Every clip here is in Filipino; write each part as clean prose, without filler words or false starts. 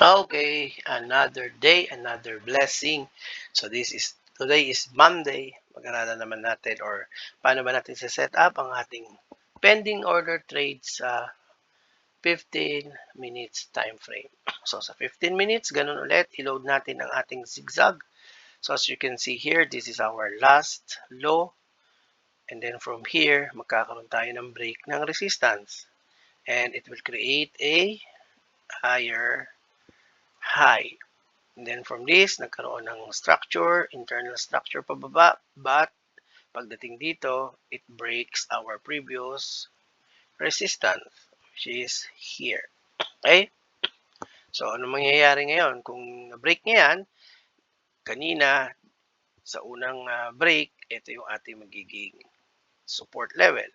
Okay, another day, another blessing. So today is Monday. Mag-aralan naman natin or paano ba natin set up ang ating pending order trades sa 15 minutes time frame. So sa 15 minutes, ganun ulit, i-load natin ang ating zigzag. So as you can see here, this is our last low. And then from here, magkakaroon tayo ng break ng resistance. And it will create a higher high. And then from this, nagkaroon ng structure, internal structure pababa, but pagdating dito, it breaks our previous resistance, which is here. Okay? So, ano mangyayari ngayon? Kung na-break niya yan, kanina, sa unang break, ito yung ating magiging support level.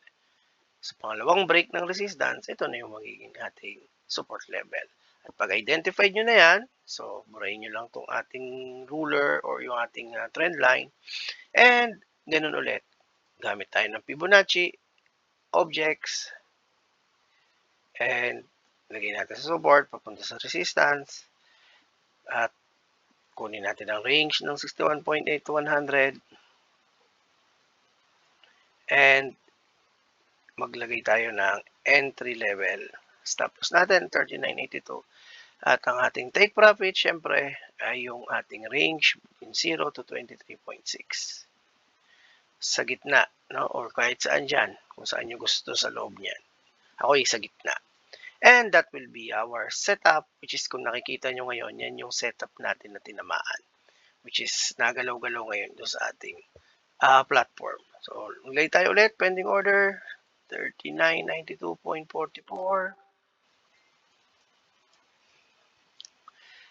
Sa pangalawang break ng resistance, ito na yung magiging ating support level. At pag-identify nyo na yan, so burahin nyo lang itong ating ruler or yung ating trend line. And ganun ulit. Gamit tayo ng Fibonacci, objects, and lagay natin sa support, papunta sa resistance. At kunin natin ang range ng 61.8 to 100. And maglagay tayo ng entry level. Stop loss natin, 39.82. At ang ating take profit, syempre, ay yung ating range between 0 to 23.6. Sa gitna, no? Or kahit saan dyan, kung saan nyo gusto sa loob niyan. Ako ay sa gitna. And that will be our setup, which is kung nakikita nyo ngayon, yan yung setup natin na tinamaan. Which is nagalaw-galaw ngayon doon sa ating platform. So, maglagay tayo ulit, pending order, 39.92.44.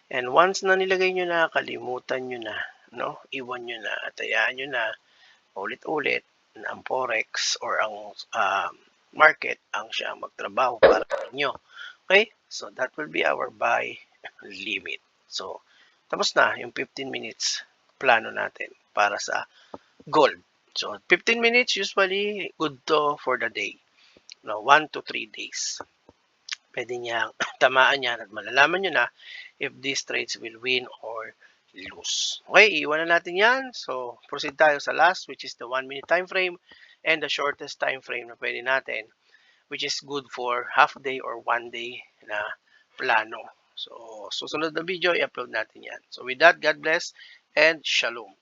And once na nilagay nyo na, kalimutan nyo na, no? Iwan nyo na at hayaan nyo na ulit-ulit na ang forex or ang market ang siya magtrabaho para sa inyo. Okay? So that will be our buy limit. So tapos na yung 15 minutes plano natin para sa gold. So 15 minutes usually good to for the day. No, 1 to 3 days. Pwede niyang tamaan yan at malalaman nyo na if these trades will win or lose. Okay, iwan na natin yan. So, proceed tayo sa last, which is the 1 minute time frame and the shortest time frame na pwede natin, which is good for half day or 1 day na plano. So, susunod na video, i-upload natin yan. So, with that, God bless and shalom.